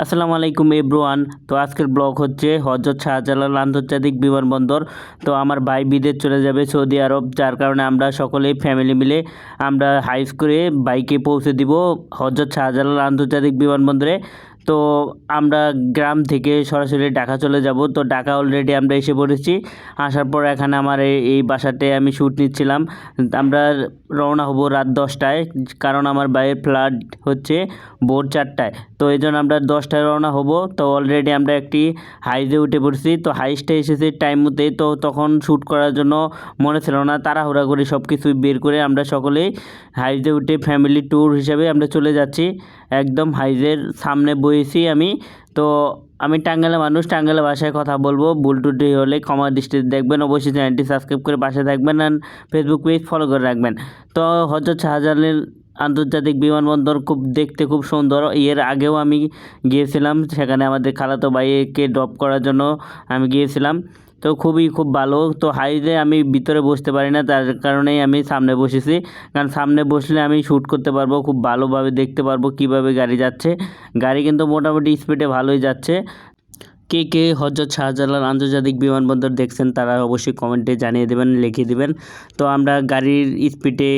আসসালামু আলাইকুম এভরিওয়ান। তো আজকের ব্লগ হচ্ছে হযরত শাহজালাল আন্তর্জাতিক বিমানবন্দর। তো আমার ভাই বিদেশ চলে যাবে সৌদি আরব, যার কারণে আমরা সকলেই ফ্যামিলি মিলে আমরা হাইস করে বাইকে পৌঁছে দিব হযরত শাহজালাল আন্তর্জাতিক বিমানবন্দরে। তো আমরা গ্রাম থেকে সরাসরি ঢাকা চলে যাব। তো ঢাকা অলরেডি আমরা এসে পড়েছি। আসার পর এখানে আমার এই বাসাতে আমি শ্যুট নিচ্ছিলাম। আমরা রওনা হব রাত 10টায়, কারণ আমার ভাইয়ের ফ্লাইট হচ্ছে ভোর 4টায়। তো এই জন্য আমরা 10টায় রওনা হব। তো অলরেডি আমরা একটি হাইজে উঠে পড়ছি। তো হাইসটা এসেছে টাইম মতে, তো তখন শ্যুট করার জন্য মনে ছিল না, তাড়াহুড়া করে সব কিছু বের করে আমরা সকলেই হাইজে উঠে ফ্যামিলি ট্যুর হিসাবে আমরা চলে যাচ্ছি। একদম হাইজের সামনে বসেছি আমি। তো আমি টাঙ্গাইলের মানুষ, টাঙ্গাইলের ভাষায় কথা বলবো, ভুল টুটি হলে ক্ষমা দৃষ্টিতে দেখবেন। অবশ্যই চ্যানেলটি সাবস্ক্রাইব করে পাশে থাকবেন আর ফেসবুক পেজ ফলো করে রাখবেন। তো হযরত শাহজালাল আন্তর্জাতিক বিমানবন্দর দেখতে খুব সুন্দর। এর আগেও আমি গিয়েছিলাম, সেখানে আমাদের খালাতো ভাইকে ড্রপ করার জন্য আমি গিয়েছিলাম। তো খুব ভালো। তো হাইজে আমি ভিতরে বসতে পারি না, তার কারণেই আমি সামনে বসেছি, কারণ সামনে বসলে আমি শ্যুট করতে পারবো, খুব ভালোভাবে দেখতে পারবো কীভাবে গাড়ি যাচ্ছে। গাড়ি কিন্তু মোটামুটি স্পিডে ভালোই যাচ্ছে। কে কে হযরত শাহজালাল আন্তর্জাতিক বিমানবন্দর দেখছেন তারা অবশ্যই কমেন্টে জানিয়ে দেবেন, লিখে দেবেন। তো আমরা গাড়ির স্পিডে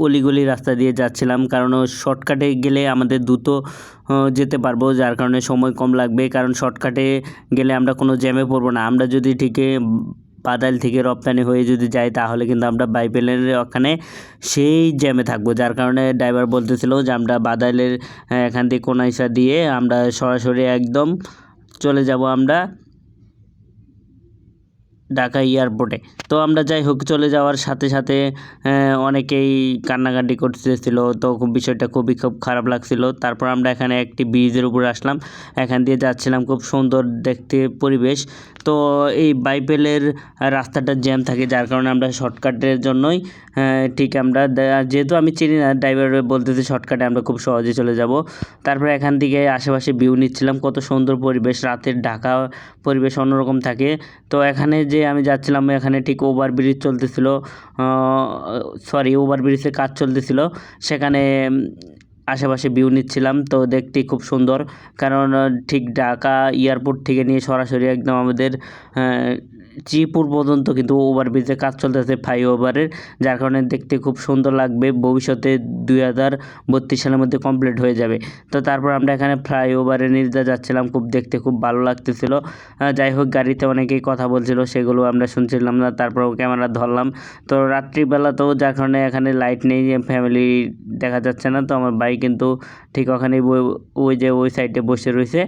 অলিগলি রাস্তা দিয়ে যাচ্ছিলাম, কারণ শর্টকাটে গেলে আমাদের দ্রুত যেতে পারবো, যার কারণে সময় কম লাগবে। কারণ শর্টকাটে গেলে আমরা কোনো জ্যামে পড়বো না। আমরা যদি ঠিক বাদাইল থেকে রপ্তানি হয়ে যদি যাই, তাহলে কিন্তু আমরা বাইপেলের ওখানে সেই জ্যামে থাকবো, যার কারণে ড্রাইভার বলতেছিল যে আমরা বাদাইলের এখান থেকে কোনাইসা দিয়ে আমরা সরাসরি একদম চলে যাব আমরা ঢাকা এয়ারপোর্টে। তো আমরা যাই হোক চলে যাওয়ার সাথে সাথে অনেকেই কান্নাকাটি করতেছিল। তো বিষয়টা খুব খারাপ লাগছিল। তারপর আমরা এখানে একটি ব্রিজের উপরে আসলাম, এখান দিয়ে যাচ্ছিলাম, খুব সুন্দর দেখতে পরিবেশ। তো এই বাইপেলের রাস্তাটা জ্যাম থাকে, যার কারণে আমরা শর্টকাটের জন্যই ঠিক আমরা যেহেতু আমি চিনি না, ড্রাইভার বলতেছে শর্টকাটে আমরা খুব সহজে চলে যাব। তারপরে এখান থেকে আশেপাশে ভিউ নিচ্ছিলাম, কত সুন্দর পরিবেশ, রাতের ঢাকা পরিবেশ অন্যরকম থাকে। তো এখানে যে আমি যাচ্ছিলাম, এখানে ঠিক ওভারব্রিজ চলতেছিল, ওভারব্রিজের কাজ চলতেছিল, সেখানে আশেপাশে ভিউ নিচ্ছিলাম। তো দেখতে খুব সুন্দর, কারণ ঠিক ঢাকা এয়ারপোর্ট থেকে নিয়ে সরাসরি একদম আমাদের শ্রীপুর পর্যন্ত কিন্তু ওভারব্রিজের কাজ চলতেছে ফ্লাইওভারের, যার কারণে দেখতে খুব সুন্দর লাগবে। ভবিষ্যতে 2032 সালের মধ্যে কমপ্লিট হয়ে যাবে। তো তারপর আমরা এখানে ফ্লাইওভারে নিয়ে যাচ্ছিলাম, দেখতে খুব ভালো লাগতেছিল। যাই হোক গাড়িতে অনেকেই কথা বলছিল, সেগুলো আমরা শুনছিলাম না, তারপর ক্যামেরা ধরলাম। তো রাত্রিবেলাতেও, যার কারণে এখানে লাইট নেই, ফ্যামিলি দেখা যাচ্ছে না। তো আমার বাইক কিন্তু ঠিক ওখানেই ওই সাইডে বসে রয়েছে।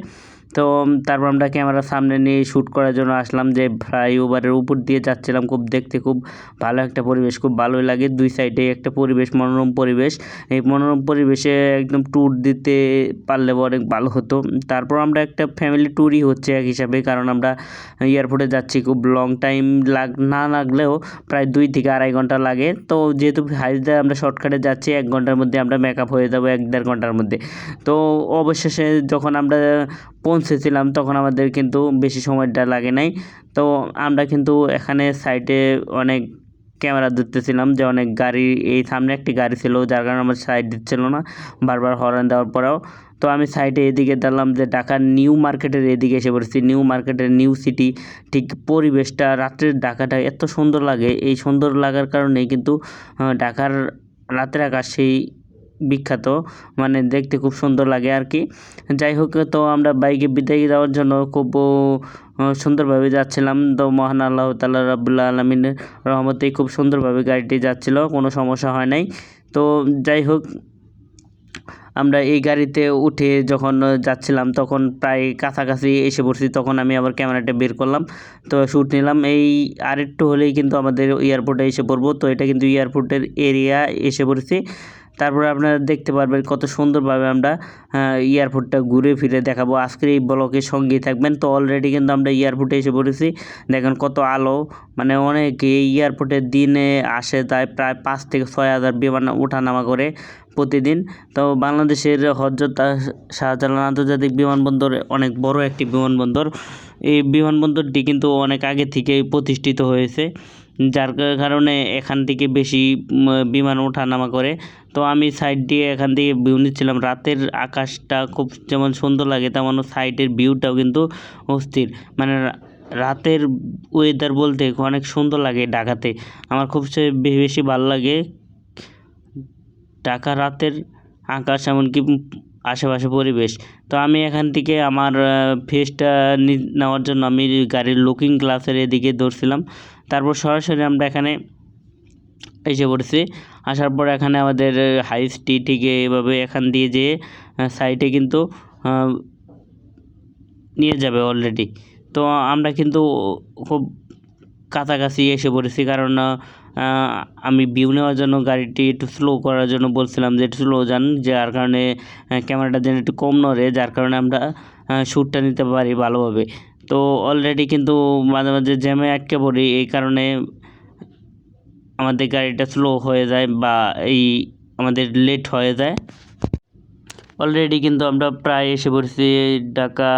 তো তারপর আমরা ক্যামেরার সামনে নিয়ে শ্যুট করার জন্য আসলাম, যে ফ্লাইওভারের উপর দিয়ে যাচ্ছিলাম। দেখতে খুব ভালো একটা পরিবেশ, খুব ভালোই লাগে। দুই সাইডে একটা পরিবেশ, মনোরম পরিবেশ। এই মনোরম পরিবেশে একদম ট্যুর দিতে পারলে অনেক ভালো হতো। তারপর আমরা একটা ফ্যামিলি ট্যুরই হচ্ছে এক হিসাবে, কারণ আমরা এয়ারপোর্টে যাচ্ছি, খুব লং টাইম না লাগলেও প্রায় 2 থেকে আড়াই ঘন্টা লাগে। তো যেহেতু হাইজে আমরা শর্টকাটে যাচ্ছি, 1 ঘন্টার মধ্যে আমরা মেকআপ হয়ে যাবো, 1-1.5 ঘন্টার মধ্যে। তো অবশেষে যখন আমরা পৌঁছেছিলাম, তখন আমাদের কিন্তু বেশি সময়টা লাগে নাই। তো আমরা কিন্তু এখানে সাইডে অনেক ক্যামেরা ধরতেছিলাম, যে অনেক গাড়ি, এই সামনে একটি গাড়ি ছিল, যার কারণে আমার সাইড দিচ্ছিল না, বারবার হর্ন দেওয়ার পরেও। তো আমি সাইডে এদিকে দেখলাম যে ঢাকার নিউ মার্কেটের এদিকে এসে পড়েছি, নিউ মার্কেটের নিউ সিটি। ঠিক পরিবেশটা, রাত্রের ঢাকাটা এত সুন্দর লাগে, এই সুন্দর লাগার কারণেই কিন্তু ঢাকার রাতের আকাশ সেই বিখ্যাত, মানে দেখতে খুব সুন্দর লাগে আর কি। যাই হোক, তো আমরা বাইকে বিদায় দেওয়ার জন্য খুব সুন্দরভাবে যাচ্ছিলাম। তো মহান আল্লাহ তাআলা রাব্বুল আলামিনের রহমতেই খুব সুন্দরভাবে গাড়িটি যাচ্ছিল, কোনো সমস্যা হয় নাই। তো যাই হোক, আমরা এই গাড়িতে উঠে যখন যাচ্ছিলাম, তখন প্রায় কাছাকাছি এসে পড়ছি, তখন আমি আবার ক্যামেরাটা বের করলাম, তো শ্যুট নিলাম। এই আরেকটু হলেই কিন্তু আমাদের এয়ারপোর্টে এসে পড়বো। তো এটা কিন্তু এয়ারপোর্টের এরিয়া এসে পড়েছি। তারপরে আপনারা দেখতে পারবেন কত সুন্দরভাবে আমরা এয়ারপোর্টটা ঘুরে ফিরে দেখাবো। আজকের এই ব্লগের সঙ্গেই থাকবেন। তো অলরেডি কিন্তু আমরা এয়ারপোর্টে এসে পড়েছি, দেখেন কত আলো, মানে অনেক এই এয়ারপোর্টের দিনে আসে তাই প্রায় 5 থেকে 6 হাজার বিমান ওঠানামা করে প্রতিদিন। তো বাংলাদেশের হযরত শাহজালাল আন্তর্জাতিক বিমানবন্দর অনেক বড় একটি বিমানবন্দর। এই বিমানবন্দরটি কিন্তু অনেক আগে থেকেই প্রতিষ্ঠিত হয়েছে। যার কারণে এখান থেকে বেশি বিমান ওঠানামা করে। তো আমি সাইড দিয়ে এখান থেকে ভিউ নিচ্ছিলাম। রাতের আকাশটা খুব যেমন সুন্দর লাগে তেমন সাইডের ভিউটাও কিন্তু অস্থির। মানে রাতের ওয়েদার বলতে অনেক সুন্দর লাগে ঢাকাতে। আমার খুব বেশি ভালো লাগে ঢাকা রাতের আকাশ, এমনকি আশেপাশে পরিবেশ। তো আমি এখান থেকে আমার ফেসটা নেওয়ার জন্য আমি গাড়ির লুকিং গ্লাসের এদিকে ধরছিলাম। তারপর সরাসরি আমরা এখানে এসে পড়ছি। আসার পর এখানে আমাদের হাই স্ট্রিট থেকে এভাবে এখান দিয়ে যেয়ে সাইডে কিন্তু নিয়ে যাবে অলরেডি। তো আমরা কিন্তু খুব কাছাকাছি এসে পড়েছি, কারণ আমি ভিউ নেওয়ার জন্য গাড়িটি একটু স্লো করার জন্য বলছিলাম যে একটু স্লো যান, যার কারণে ক্যামেরাটা যেন একটু কম নড়ে, যার কারণে আমরা শ্যুটটা নিতে পারি ভালোভাবে। তো অলরেডি কিন্তু মাঝে মাঝে জ্যামে আটকে পড়ি, এই কারণে আমাদের গাড়িটা স্লো হয়ে যায় বা আমাদের লেট হয়ে যায়। অলরেডি কিন্তু আমরা প্রায় এসে পড়ছি ঢাকা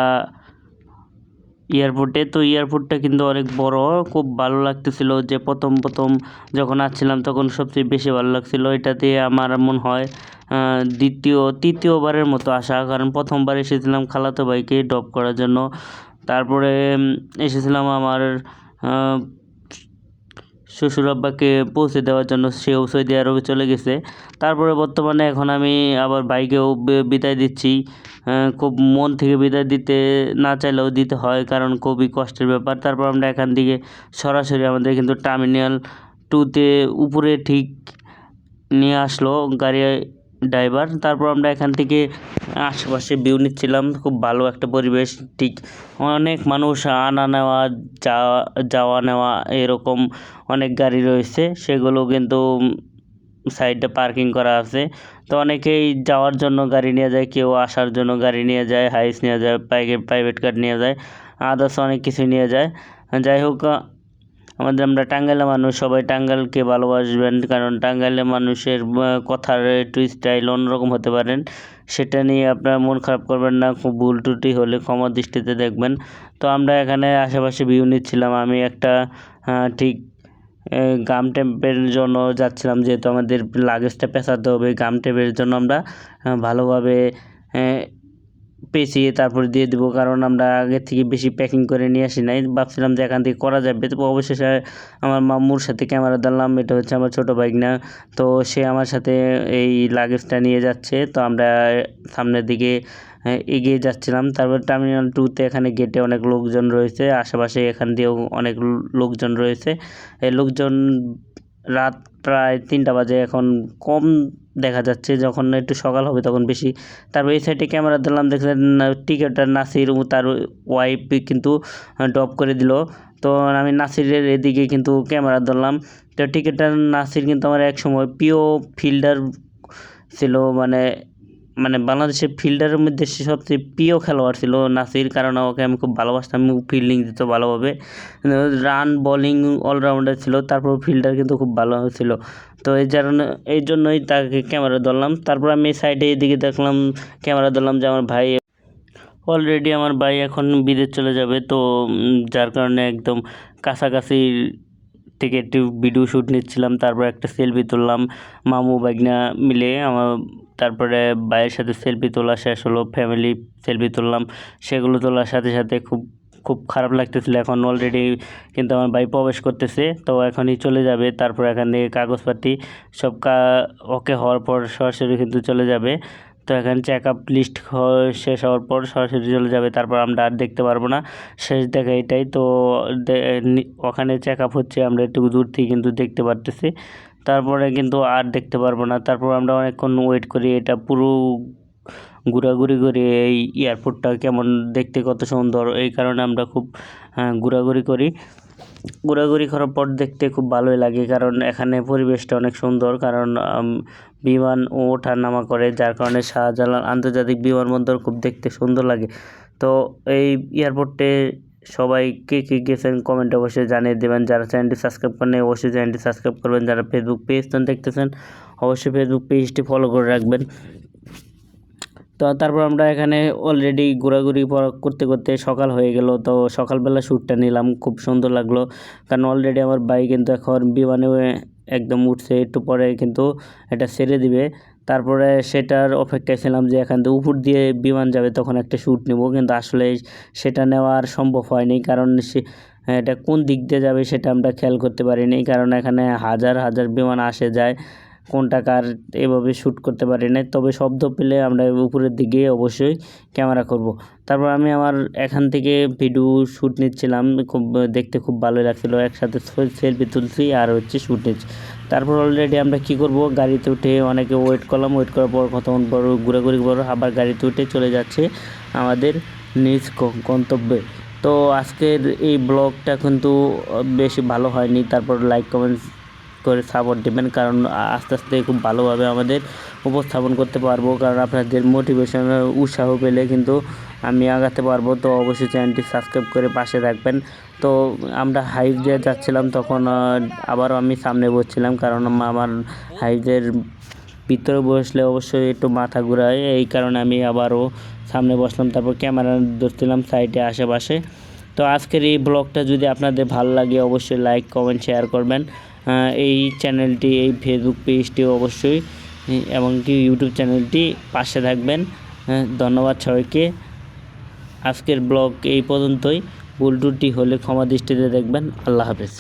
এয়ারপোর্টে। তো এয়ারপোর্টটা কিন্তু অনেক বড়, খুব ভালো লাগতেছিল। যে প্রথম যখন আসছিলাম তখন সবচেয়ে বেশি ভালো লাগছিল। এটাতে আমার মনে হয় তৃতীয়বারের মতো আসা, কারণ প্রথমবার এসেছিলাম খালাতো ভাইকে ড্রপ করার জন্য। তারপরে এসেছিলাম আমার শ্বশুর আব্বাকে পৌঁছে দেওয়ার জন্য, সেও সৌদি আরবে চলে গেছে। তারপরে বর্তমানে এখন আমি আবার ভাইকেও বিদায় দিচ্ছি। খুব মন থেকে বিদায় দিতে না চাইলেও দিতে হয়, কারণ খুবই কষ্টের ব্যাপার। তারপর আমরা এখান থেকে সরাসরি আমাদের কিন্তু টার্মিনাল 2-তে উপরে ঠিক নিয়ে আসলো গাড়ি ড্রাইভার। তারপর আমরা এখান থেকে আশেপাশে ভিউ নিচ্ছিলাম। খুব ভালো একটা পরিবেশ, ঠিক অনেক মানুষ আনা নেওয়া যাওয়া নেওয়া এরকম অনেক গাড়ি রয়েছে, সেগুলো কিন্তু সাইডে পার্কিং করা আছে। তো অনেকেই যাওয়ার জন্য গাড়ি নিয়ে যায়, কেউ আসার জন্য গাড়ি নিয়ে যায়, হাইস নিয়ে যায়, প্রাইভেট কার নিয়ে যায়, আদার্স অনেক কিছু নিয়ে যায়। যাই হোক, আমরা টাঙ্গাইলের মানুষ, সবাই টাঙ্গাইলকে ভালোবাসবেন, কারণ টাঙ্গাইলের মানুষের কথার একটু স্টাইল অন্যরকম হতে পারেন। সেটা নিয়ে আপনারা মন খারাপ করবেন না, খুব ভুল ত্রুটি হলে ক্ষমা দৃষ্টিতে দেখবেন। তো আমরা এখানে আশেপাশে ভিউ নিচ্ছিলাম। আমি একটা ঠিক গাম টেম্পের জন্য যাচ্ছিলাম, যেহেতু আমাদের লাগেজটা পেঁচাতে হবে। গাম টেম্পের জন্য আমরা ভালোভাবে পেঁচিয়ে তারপরে দিয়ে দেবো, কারণ আমরা আগে থেকে বেশি প্যাকিং করে নিয়ে আসি নাই। ভাবছিলাম যে এখান থেকে করা যাবে। তো অবশেষে আমার মাম্মুর সাথে ক্যামেরা দিলাম, এটা হচ্ছে আমার ছোটো ভাইগনা। তো সে আমার সাথে এই লাগেজটা নিয়ে যাচ্ছে। তো আমরা সামনের দিকে এগিয়ে যাচ্ছিলাম। তারপর টার্মিনাল 2-তে এখানে গেটে অনেক লোকজন রয়েছে, আশেপাশে এখান দিয়েও অনেক লোকজন রয়েছে। এই লোকজন রাত প্রায় 3টা বাজে, এখন কম দেখা যাচ্ছে, যখন একটু সকাল হবে তখন বেশি। তারপর এই সাইডে ক্যামেরা দিলাম, দেখলেন টিকেটার নাসির ও তার ওয়াইফ কিন্তু ড্রপ করে দিল। তো আমি নাসিরের এদিকে কিন্তু ক্যামেরা ধরলাম। তো টিকেটার নাসির কিন্তু আমার এক সময় প্রিয় ফিল্ডার ছিল, মানে বাংলাদেশের ফিল্ডারের মধ্যে সে সবচেয়ে প্রিয় খেলোয়াড় ছিল নাসির, কারণ ওকে আমি খুব ভালোবাসতাম। ফিল্ডিং দিত ভালোভাবে, রান বোলিং অলরাউন্ডার ছিল, তারপর ফিল্ডার কিন্তু খুব ভালো ছিল। তো এই জন্যই তাকে ক্যামেরা ধরলাম। তারপর আমি সাইডে এদিকে দেখলাম, ক্যামেরা ধরলাম যে আমার ভাই অলরেডি এখন বিদেশ চলে যাবে। তো যার কারণে একদম কাছাকাছি থেকে একটু ভিডিও শ্যুট নিচ্ছিলাম। তারপর একটা সেলফি তুললাম মামু ভাইগনা মিলে তারপরে ভাইয়ের সাথে সেলফি তোলা শেষ হলো, ফ্যামিলি সেলফি তুললাম। সেগুলো তোলার সাথে সাথে খুব খারাপ লাগতেছিল। এখন অলরেডি কিন্তু আমার ভাই প্রবেশ করতেছে, তো এখনই চলে যাবে। তারপর এখান থেকে কাগজপাতি সব ওকে হওয়ার পর সরাসরি কিন্তু চলে যাবে। তো এখানে চেক আপ লিস্ট শেষ হওয়ার পর সরাসরি চলে যাবে। তারপর আমরা আর দেখতে পারবো না, শেষ দেখা এটাই। তো ওখানে চেক আপ হচ্ছে, আমরা একটু দূর থেকে কিন্তু দেখতে পারতেছি, তারপরে কিন্তু আর দেখতে পারবো না। তারপর আমরা অনেকক্ষণ ওয়েট করি, এটা পুরো ঘোরাঘুরি করি এই এয়ারপোর্টটা কেমন দেখতে, কত সুন্দর, এই কারণে আমরা খুব ঘোরাঘুরি করি। ঘোরাঘুরি করার পর দেখতে খুব ভালোই লাগে, কারণ এখানে পরিবেশটা অনেক সুন্দর, কারণ বিমান ওঠা নামা করে, যার কারণে শাহজালাল আন্তর্জাতিক বিমানবন্দর খুব দেখতে সুন্দর লাগে। তো এই এয়ারপোর্টে সবাই কে গেছেন কমেন্টে অবশ্যই জানিয়ে দেবেন। যারা চ্যানেলটি সাবস্ক্রাইব করেন অবশ্যই চ্যানেলটি সাবস্ক্রাইব করবেন। যারা ফেসবুক পেজ দেখতেছেন অবশ্যই ফেসবুক পেজটি ফলো করে রাখবেন। তো তারপর আমরা এখানে অলরেডি ঘোরাঘুরি করতে করতে সকাল হয়ে গেল। তো সকালবেলা শ্যুটটা নিলাম, খুব সুন্দর লাগলো। কারণ অলরেডি আমার ভাই কিন্তু এখন বিমানে একদম উঠছে, একটু পরে কিন্তু এটা ছেড়ে দিবে। তারপরে সেটার অপেক্ষায় ছিলাম যে এখান থেকে উপর দিয়ে বিমান যাবে, তখন একটা শ্যুট নেব, কিন্তু আসলে সেটা নেওয়া আর সম্ভব হয়নি। কারণ এটা কোন দিক দিয়ে যাবে সেটা আমরা খেয়াল করতে পারিনি, কারণ এখানে হাজার হাজার বিমান আসে যায়, কোনটা কার এভাবে শ্যুট করতে পারি না। তবে শব্দ পেলে আমরা উপরের দিকে অবশ্যই ক্যামেরা করব। তারপর আমি আমার এখান থেকে ভিডিও শ্যুট নিচ্ছিলাম, খুব দেখতে খুব ভালো লাগছিলো। একসাথে সেলফি তুলছি আর শ্যুট নিচ্ছি। তারপর অলরেডি আমরা কি করব, গাড়িতে উঠে অনেকে ওয়েট করলাম, ওয়েট করার পর কতক্ষণ পর ঘোরাঘুরি পর আবার গাড়িতে উঠে চলে যাচ্ছে আমাদের নিজ গন্তব্যে। তো আজকের এই ব্লগটা কিন্তু বেশি ভালো হয়নি, তারপর লাইক কমেন্ট করে সাপোর্ট দেবেন, কারণ আস্তে আস্তে খুব ভালোভাবে আমাদের উপস্থাপন করতে পারবো। কারণ আপনাদের মোটিভেশন উৎসাহ পেলে কিন্তু আমি আগাতে পারবো। তো অবশ্যই চ্যানেলটি সাবস্ক্রাইব করে পাশে রাখবেন। তো আমরা হাইট দিয়ে যাচ্ছিলাম, তখন আবারও আমি সামনে বসছিলাম, কারণ আমার হাইটের ভিতরে বসলে অবশ্যই একটু মাথা ঘুরায়, এই কারণে আমি আবারও সামনে বসলাম। তারপর ক্যামেরা ধরছিলাম সাইডে আশেপাশে। তো আজকের এই ব্লগটা যদি আপনাদের ভালো লাগে অবশ্যই লাইক কমেন্ট শেয়ার করবেন। এই চ্যানেলটি, এই ফেসবুক পেজটি অবশ্যই, এমনকি ইউটিউব চ্যানেলটি পাশে থাকবেন। ধন্যবাদ সবাইকে। আজকের ব্লগ এই পর্যন্তই, ভুল ত্রুটি হলে ক্ষমা দৃষ্টিতে দেখবেন। আল্লাহ হাফেজ।